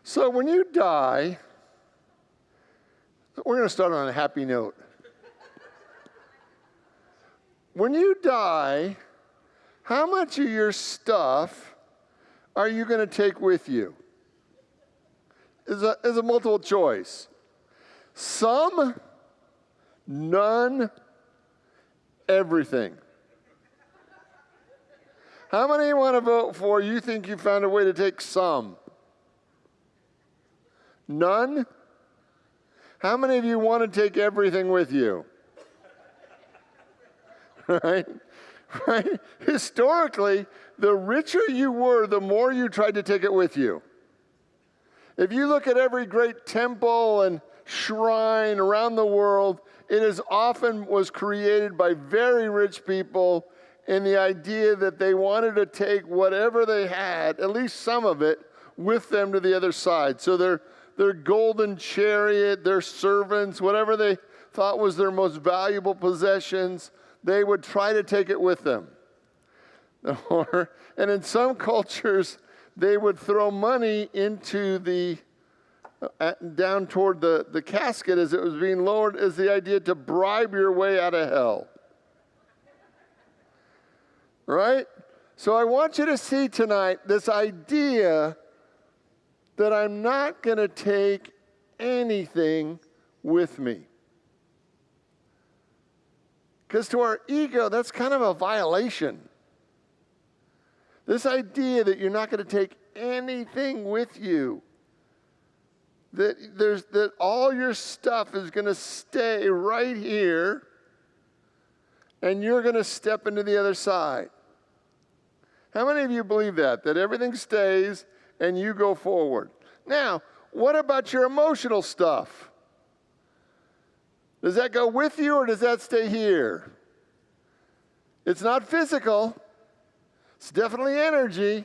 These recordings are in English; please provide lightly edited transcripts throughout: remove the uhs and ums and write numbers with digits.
So when you die, we're going to start on a happy note. When you die, how much of your stuff are you going to take with you? Is a multiple choice. Some, none, everything. How many want to vote for you think you found a way to take some? None? How many of you want to take everything with you? Right? Right? Historically, the richer you were, the more you tried to take it with you. If you look at every great temple and shrine around the world, it is often was created by very rich people in the idea that they wanted to take whatever they had, at least some of it, with them to the other side. So their golden chariot, their servants, whatever they thought was their most valuable possessions, they would try to take it with them. And in some cultures, they would throw money into down toward the casket as it was being lowered, as the idea to bribe your way out of hell. Right? So I want you to see tonight this idea that I'm not going to take anything with me. Because to our ego, that's kind of a violation. This idea that you're not going to take anything with you. That all your stuff is going to stay right here, and you're going to step into the other side. How many of you believe that? That everything stays and you go forward. Now, what about your emotional stuff? Does that go with you or does that stay here? It's not physical. It's definitely energy.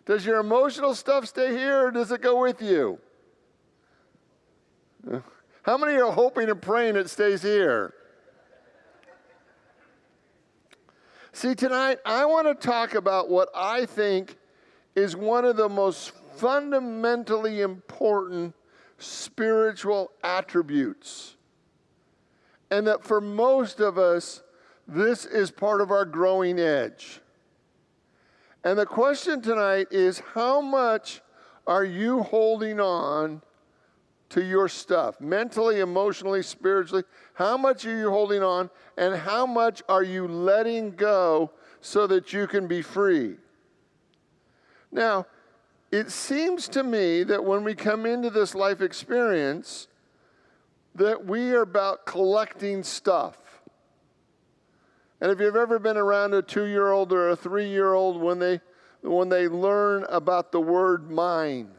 Does your emotional stuff stay here or does it go with you? How many are hoping and praying it stays here? See, tonight I want to talk about what I think is one of the most fundamentally important spiritual attributes. And that for most of us, this is part of our growing edge. And the question tonight is, how much are you holding on to your stuff? Mentally, emotionally, spiritually. How much are you holding on? And how much are you letting go so that you can be free? Now, it seems to me that when we come into this life experience, that we are about collecting stuff. And if you've ever been around a 2-year-old or a 3-year-old when they learn about the word mine,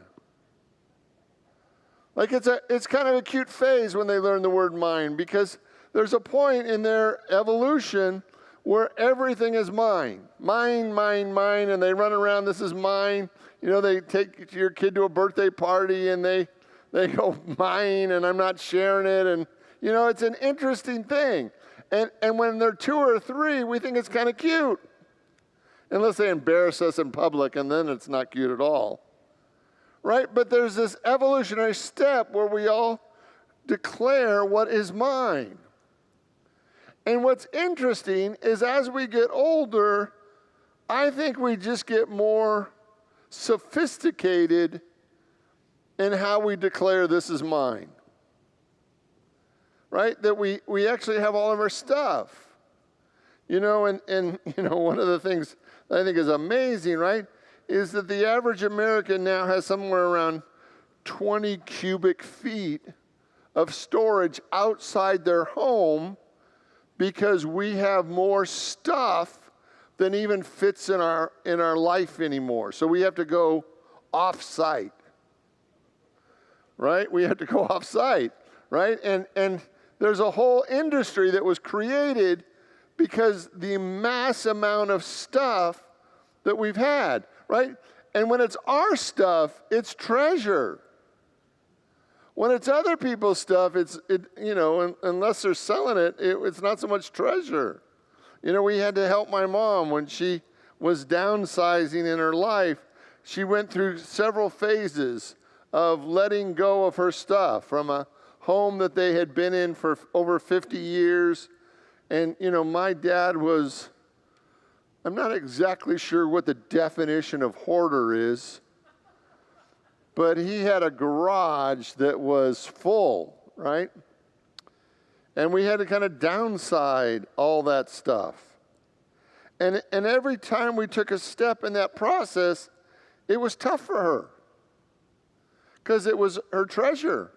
like it's kind of a cute phase when they learn the word mine, because there's a point in their evolution where everything is mine. Mine, mine, mine, and they run around, this is mine. You know, they take your kid to a birthday party and they go, mine, and I'm not sharing it. And, you know, it's an interesting thing. And when they're 2 or 3, we think it's kind of cute. Unless they embarrass us in public, and then it's not cute at all. Right? But there's this evolutionary step where we all declare what is mine. And what's interesting is as we get older, I think we just get more sophisticated in how we declare this is mine. Right? That we actually have all of our stuff. You know, and you know, one of the things that I think is amazing, right, is that the average American now has somewhere around 20 cubic feet of storage outside their home because we have more stuff than even fits in our life anymore. So we have to go off-site. Right? We have to go off-site, right? And there's a whole industry that was created because the mass amount of stuff that we've had, right? And when it's our stuff, it's treasure. When it's other people's stuff, you know, unless they're selling it, it's not so much treasure. You know, we had to help my mom when she was downsizing in her life. She went through several phases of letting go of her stuff from a home that they had been in for over 50 years. And, my dad was, I'm not exactly sure what the definition of hoarder is, but he had a garage that was full, right? And we had to kind of downside all that stuff. And every time we took a step in that process, it was tough for her. Because it was her treasure.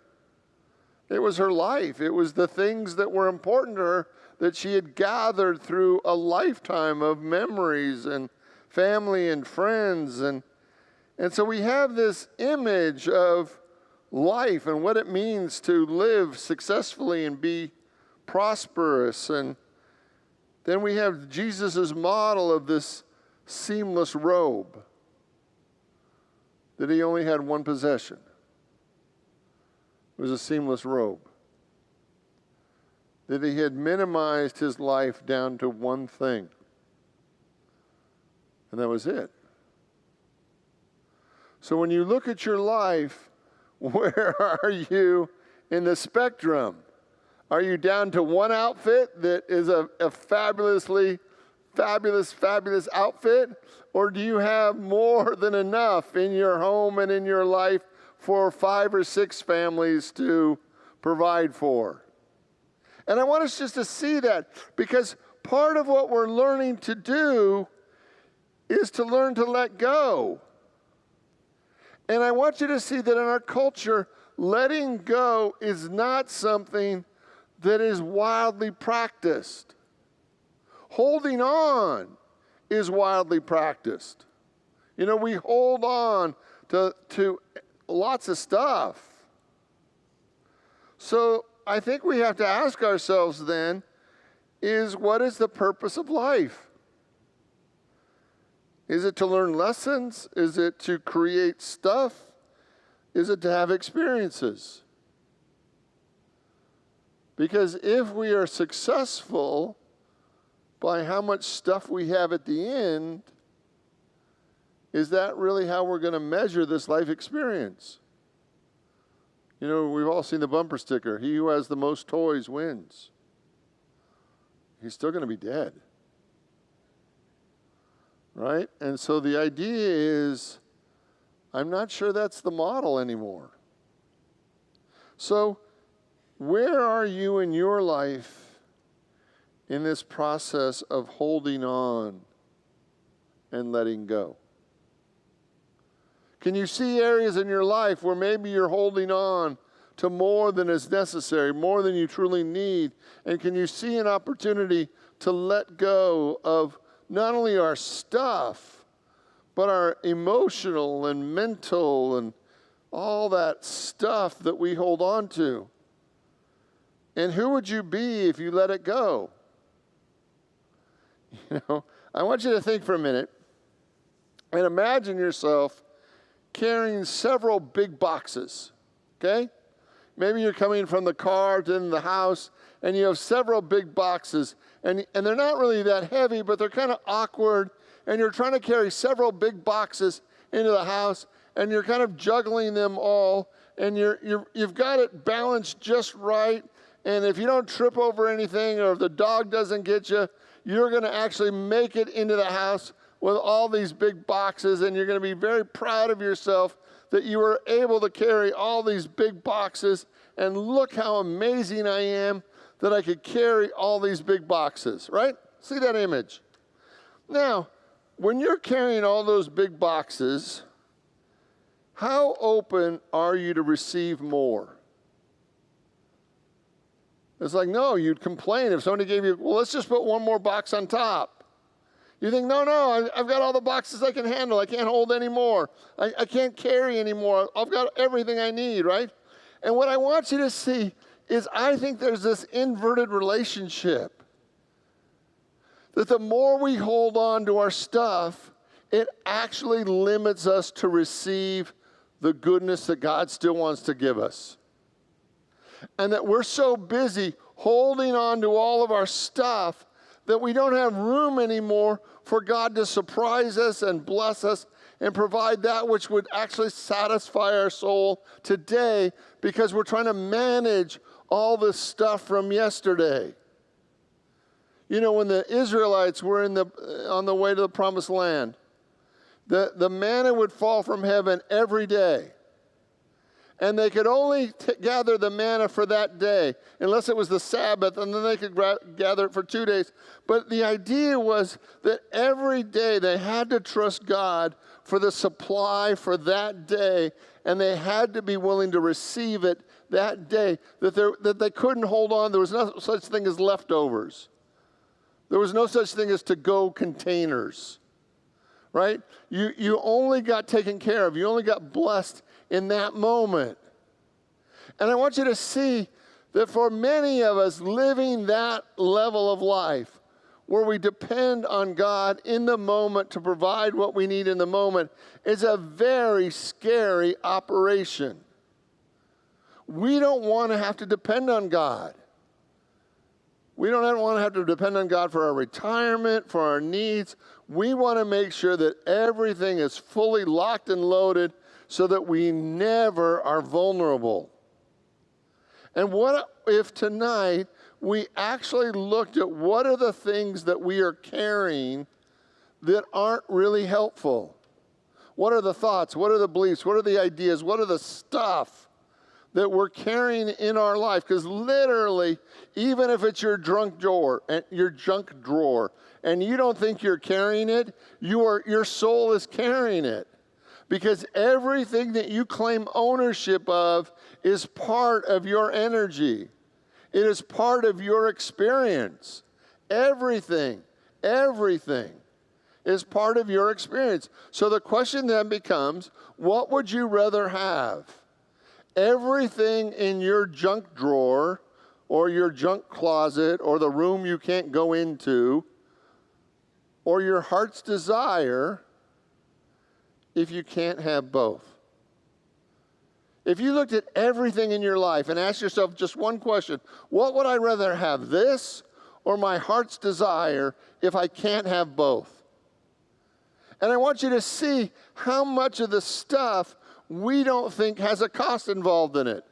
It was her life. It was the things that were important to her that she had gathered through a lifetime of memories and family and friends. And so we have this image of life and what it means to live successfully and be prosperous. And then we have Jesus' model of this seamless robe, that he only had one possession. It was a seamless robe. That he had minimized his life down to one thing. And that was it. So when you look at your life, where are you in the spectrum? Are you down to one outfit that is a fabulous outfit? Or do you have more than enough in your home and in your life for 5 or 6 families to provide for? And I want us just to see that, because part of what we're learning to do is to learn to let go. And I want you to see that in our culture, letting go is not something that is wildly practiced. Holding on is wildly practiced. We hold on to lots of stuff. So I think we have to ask ourselves then, what is the purpose of life? Is it to learn lessons? Is it to create stuff? Is it to have experiences? Because if we are successful by how much stuff we have at the end, is that really how we're going to measure this life experience? We've all seen the bumper sticker, he who has the most toys wins. He's still going to be dead. Right? And so the idea is, I'm not sure that's the model anymore. So, where are you in your life in this process of holding on and letting go? Can you see areas in your life where maybe you're holding on to more than is necessary, more than you truly need? And can you see an opportunity to let go of not only our stuff, but our emotional and mental and all that stuff that we hold on to? And who would you be if you let it go? I want you to think for a minute and imagine yourself carrying several big boxes, okay? Maybe you're coming from the car to the house, and you have several big boxes, and they're not really that heavy, but they're kind of awkward, and you're trying to carry several big boxes into the house, and you're kind of juggling them all, and you've got it balanced just right, and if you don't trip over anything, or if the dog doesn't get you, you're going to actually make it into the house with all these big boxes, and you're going to be very proud of yourself that you were able to carry all these big boxes, and look how amazing I am that I could carry all these big boxes, right? See that image? Now, when you're carrying all those big boxes, how open are you to receive more? It's like, no, you'd complain if somebody gave you, well, let's just put one more box on top. You think, no, I've got all the boxes I can handle. I can't hold any more. I can't carry anymore. I've got everything I need, right? And what I want you to see is I think there's this inverted relationship. That the more we hold on to our stuff, it actually limits us to receive the goodness that God still wants to give us. And that we're so busy holding on to all of our stuff that we don't have room anymore for God to surprise us and bless us and provide that which would actually satisfy our soul today, because we're trying to manage all this stuff from yesterday. You know, when the Israelites were on the way to the promised land, the manna would fall from heaven every day. And they could only gather the manna for that day, unless it was the Sabbath, and then they could gather it for 2 days. But the idea was that every day they had to trust God for the supply for that day, and they had to be willing to receive it that day, that they couldn't hold on. There was no such thing as leftovers. There was no such thing as to-go containers, right? You only got taken care of. You only got blessed in that moment. And I want you to see that for many of us, living that level of life, where we depend on God in the moment to provide what we need in the moment, is a very scary operation. We don't want to have to depend on God. We don't want to have to depend on God for our retirement, for our needs. We want to make sure that everything is fully locked and loaded so that we never are vulnerable. And what if tonight we actually looked at what are the things that we are carrying that aren't really helpful? What are the thoughts? What are the beliefs? What are the ideas? What are the stuff that we're carrying in our life? Because literally, even if it's your junk drawer, and you don't think you're carrying it, your soul is carrying it. Because everything that you claim ownership of is part of your energy. It is part of your experience. Everything is part of your experience. So the question then becomes, what would you rather have? Everything in your junk drawer or your junk closet or the room you can't go into, or your heart's desire, if you can't have both? If you looked at everything in your life and asked yourself just one question, what would I rather have, this or my heart's desire, if I can't have both? And I want you to see how much of the stuff we don't think has a cost involved in it.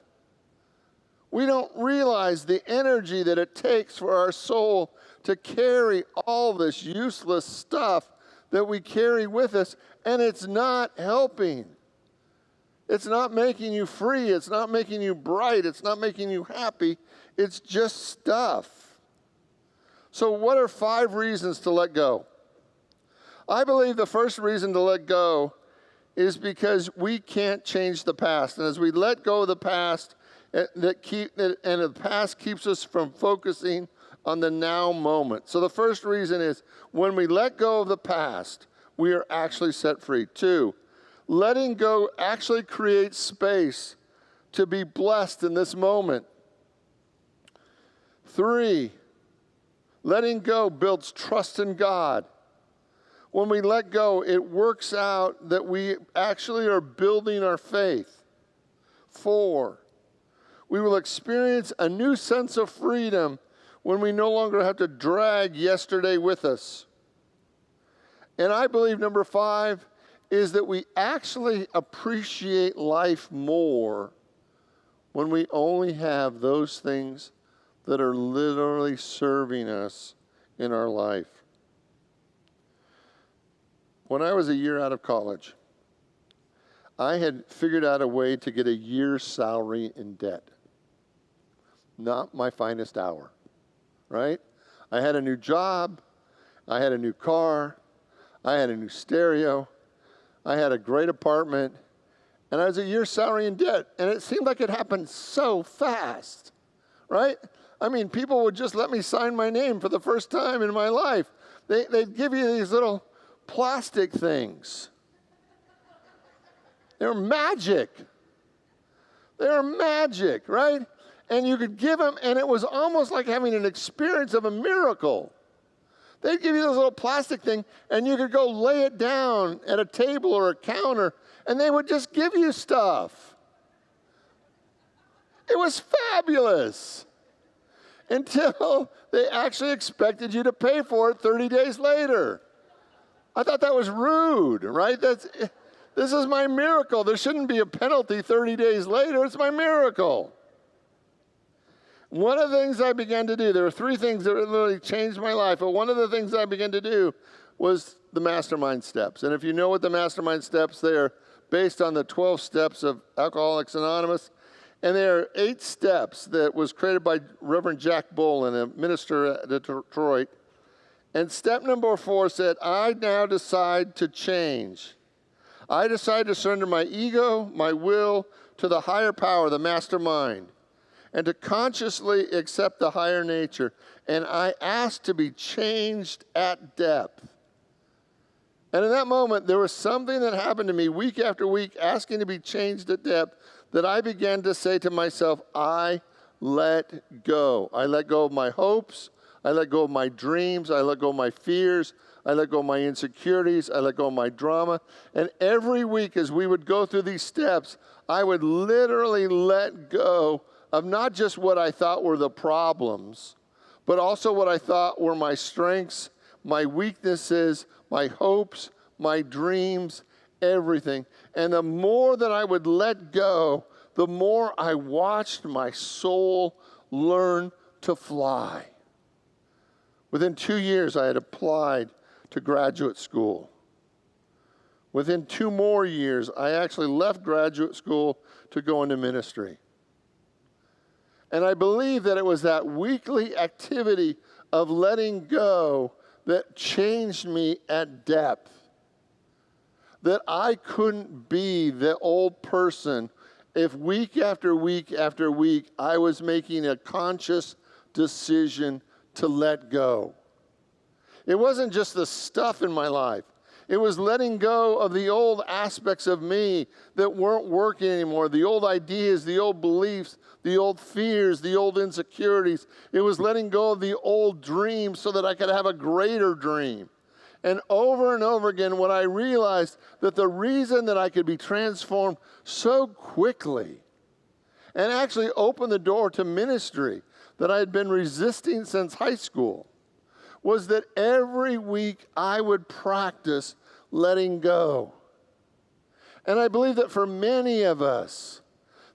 We don't realize the energy that it takes for our soul to carry all this useless stuff that we carry with us, and it's not helping. It's not making you free. It's not making you bright. It's not making you happy. It's just stuff. So what are 5 reasons to let go? I believe the first reason to let go is because we can't change the past. And as we let go of the past, the past keeps us from focusing on the now moment. So the first reason is when we let go of the past, we are actually set free. 2, letting go actually creates space to be blessed in this moment. 3, letting go builds trust in God. When we let go, it works out that we actually are building our faith. 4, we will experience a new sense of freedom when we no longer have to drag yesterday with us. And I believe number 5 is that we actually appreciate life more when we only have those things that are literally serving us in our life. When I was a year out of college, I had figured out a way to get a year's salary in debt. Not my finest hour, right? I had a new job. I had a new car. I had a new stereo. I had a great apartment. And I was a year's salary in debt. And it seemed like it happened so fast, right? I mean, people would just let me sign my name for the first time in my life. They'd give you these little plastic things. They're magic. They're magic, right? And you could give them, and it was almost like having an experience of a miracle. They'd give you this little plastic thing, and you could go lay it down at a table or a counter, and they would just give you stuff. It was fabulous. Until they actually expected you to pay for it 30 days later. I thought that was rude, right? This is my miracle. There shouldn't be a penalty 30 days later. It's my miracle. One of the things I began to do, there were 3 things that really changed my life, but one of the things I began to do was the mastermind steps. And if you know what the mastermind steps, they're based on the 12 steps of Alcoholics Anonymous. And there are 8 steps that was created by Reverend Jack Bolin, a minister at Detroit. And step number 4 said, I now decide to change. I decide to surrender my ego, my will, to the higher power, the mastermind, and to consciously accept the higher nature. And I ask to be changed at depth. And in that moment, there was something that happened to me week after week, asking to be changed at depth, that I began to say to myself, I let go. I let go of my hopes. I let go of my dreams. I let go of my fears. I let go of my insecurities. I let go of my drama. And every week as we would go through these steps, I would literally let go of not just what I thought were the problems, but also what I thought were my strengths, my weaknesses, my hopes, my dreams, everything. And the more that I would let go, the more I watched my soul learn to fly. Within 2 years, I had applied to graduate school. Within 2 more years, I actually left graduate school to go into ministry. And I believe that it was that weekly activity of letting go that changed me at depth. That I couldn't be the old person if week after week after week I was making a conscious decision to let go. It wasn't just the stuff in my life. It was letting go of the old aspects of me that weren't working anymore, the old ideas, the old beliefs, the old fears, the old insecurities. It was letting go of the old dreams so that I could have a greater dream. And over again, when I realized that the reason that I could be transformed so quickly and actually open the door to ministry that I had been resisting since high school was that every week I would practice letting go. And I believe that for many of us,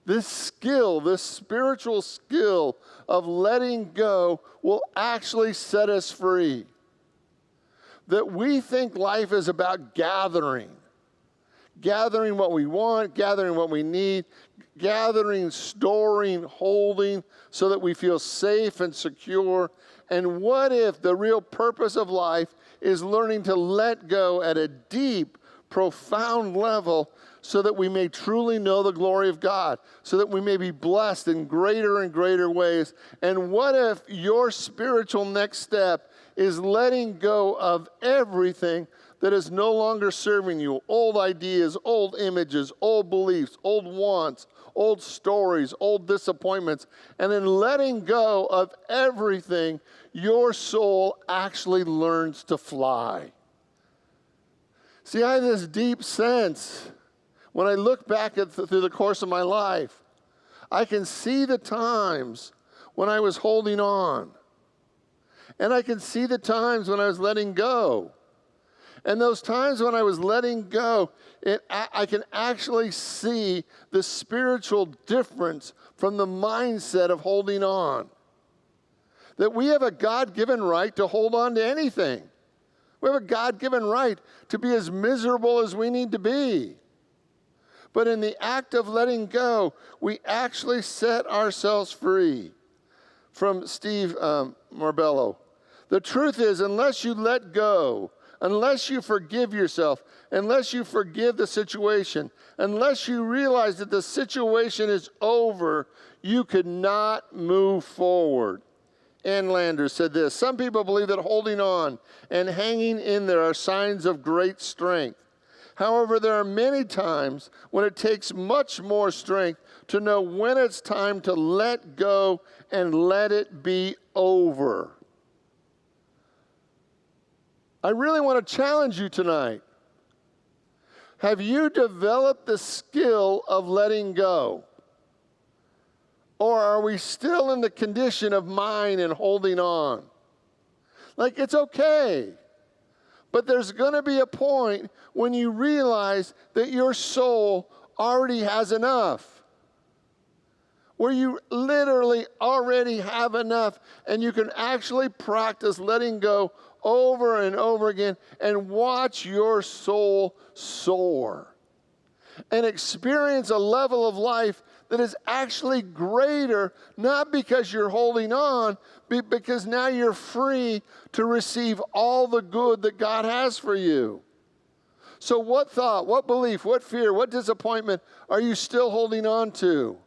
this skill, this spiritual skill of letting go will actually set us free. That we think life is about gathering what we want, gathering what we need, gathering, storing, holding, so that we feel safe and secure. And what if the real purpose of life is learning to let go at a deep, profound level so that we may truly know the glory of God, so that we may be blessed in greater and greater ways? And what if your spiritual next step is letting go of everything that is no longer serving you? Old ideas, old images, old beliefs, old wants, old stories, old disappointments. And in letting go of everything, your soul actually learns to fly. See, I have this deep sense when I look back through the course of my life, I can see the times when I was holding on. And I can see the times when I was letting go. And those times when I was letting go, I can actually see the spiritual difference from the mindset of holding on. That we have a God-given right to hold on to anything. We have a God-given right to be as miserable as we need to be. But in the act of letting go, we actually set ourselves free. From Steve Marbello. The truth is, unless you let go, unless you forgive yourself, unless you forgive the situation, unless you realize that the situation is over, you could not move forward. Ann Landers said this: some people believe that holding on and hanging in there are signs of great strength. However, there are many times when it takes much more strength to know when it's time to let go and let it be over. I really want to challenge you tonight. Have you developed the skill of letting go? Or are we still in the condition of mind and holding on? Like, it's okay. But there's going to be a point when you realize that your soul already has enough, where you literally already have enough, and you can actually practice letting go over and over again and watch your soul soar and experience a level of life that is actually greater, not because you're holding on, but because now you're free to receive all the good that God has for you. So what thought, what belief, what fear, what disappointment are you still holding on to?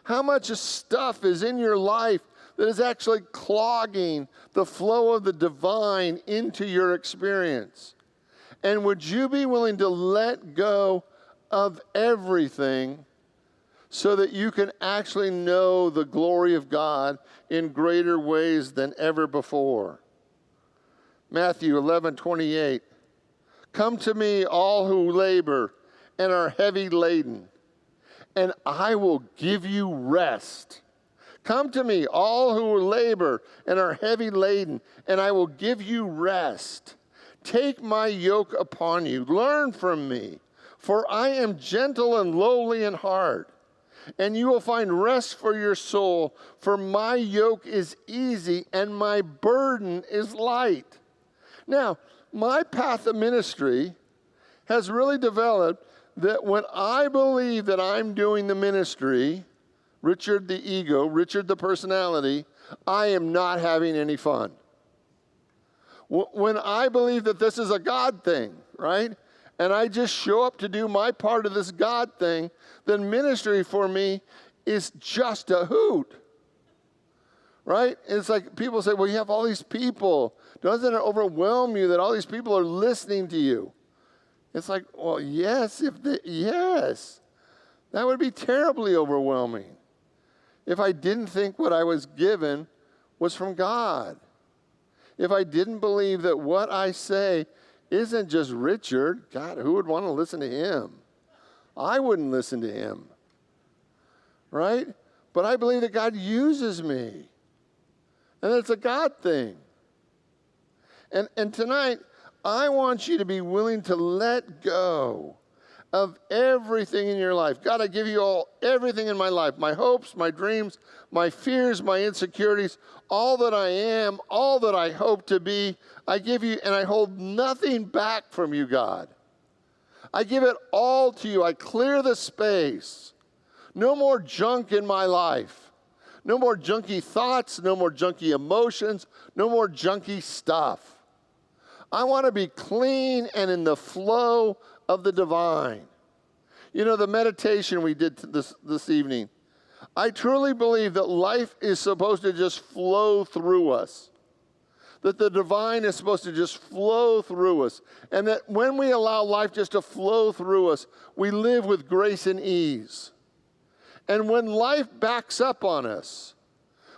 How much stuff is in your life that is actually clogging the flow of the divine into your experience? And would you be willing to let go of everything so that you can actually know the glory of God in greater ways than ever before? Matthew 11:28. Come to me, all who labor and are heavy laden, and I will give you rest. Come to me, all who labor and are heavy laden, and I will give you rest. Take my yoke upon you. Learn from me, for I am gentle and lowly in heart, and you will find rest for your soul. For my yoke is easy and my burden is light. Now, my path of ministry has really developed that when I believe that I'm doing the ministry, Richard the ego, Richard the personality, I am not having any fun. When I believe that this is a God thing, right? And I just show up to do my part of this God thing, then ministry for me is just a hoot. Right? It's like people say, well, you have all these people. Doesn't it overwhelm you that all these people are listening to you? It's like, well, yes, yes. That would be terribly overwhelming if I didn't think what I was given was from God. If I didn't believe that what I say isn't just Richard. God, who would want to listen to him? I wouldn't listen to him. Right? But I believe that God uses me. And it's a God thing. And tonight, I want you to be willing to let go of everything in your life. God, I give you everything in my life, my hopes, my dreams, my fears, my insecurities, all that I am, all that I hope to be. I give you, and I hold nothing back from you, God. I give it all to you. I clear the space. No more junk in my life. No more junky thoughts, no more junky emotions, no more junky stuff. I want to be clean and in the flow of the divine. You know, the meditation we did this evening, I truly believe that life is supposed to just flow through us. That the divine is supposed to just flow through us. And that when we allow life just to flow through us, we live with grace and ease. And when life backs up on us,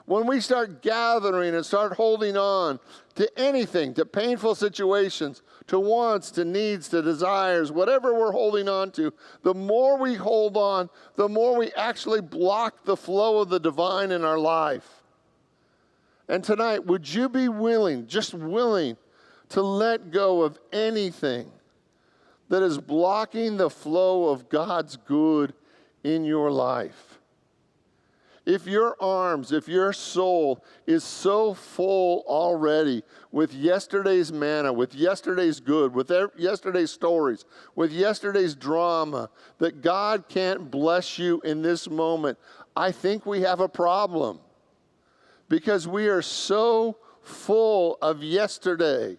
when we start gathering and start holding on to anything, to painful situations, to wants, to needs, to desires, whatever we're holding on to, the more we hold on, the more we actually block the flow of the divine in our life. And tonight, would you be willing, just willing, to let go of anything that is blocking the flow of God's good in your life? If your arms, if your soul is so full already with yesterday's manna, with yesterday's good, with yesterday's stories, with yesterday's drama, that God can't bless you in this moment, I think we have a problem. Because we are so full of yesterday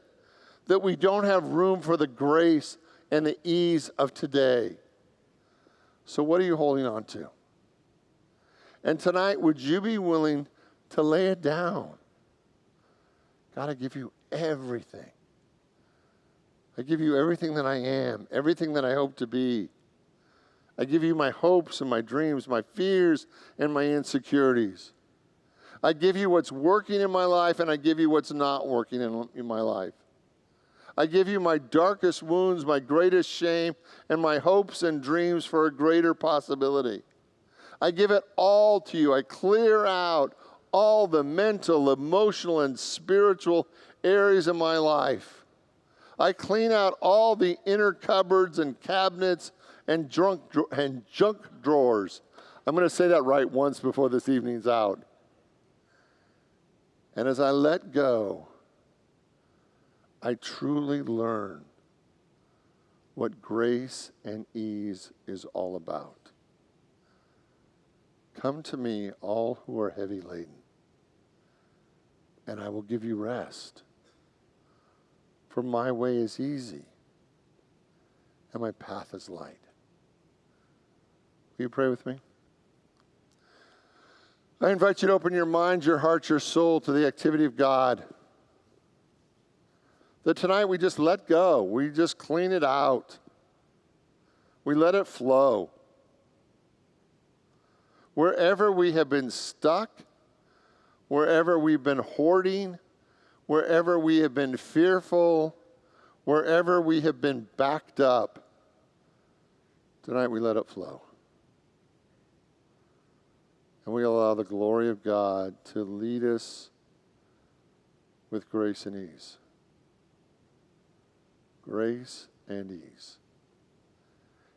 that we don't have room for the grace and the ease of today. So what are you holding on to? And tonight, would you be willing to lay it down? God, I give you everything. I give you everything that I am, everything that I hope to be. I give you my hopes and my dreams, my fears and my insecurities. I give you what's working in my life, and I give you what's not working in my life. I give you my darkest wounds, my greatest shame, and my hopes and dreams for a greater possibility. I give it all to you. I clear out all the mental, emotional, and spiritual areas of my life. I clean out all the inner cupboards and cabinets and junk drawers. I'm going to say that right once before this evening's out. And as I let go, I truly learn what grace and ease is all about. Come to me, all who are heavy laden, and I will give you rest. For my way is easy, and my path is light. Will you pray with me? I invite you to open your mind, your heart, your soul to the activity of God. That tonight we just let go. We just clean it out. We let it flow. Wherever we have been stuck, wherever we've been hoarding, wherever we have been fearful, wherever we have been backed up, tonight we let it flow. And we allow the glory of God to lead us with grace and ease. Grace and ease.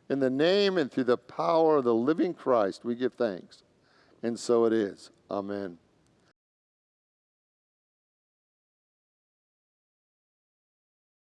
In the name and through the power of the living Christ, we give thanks. And so it is. Amen.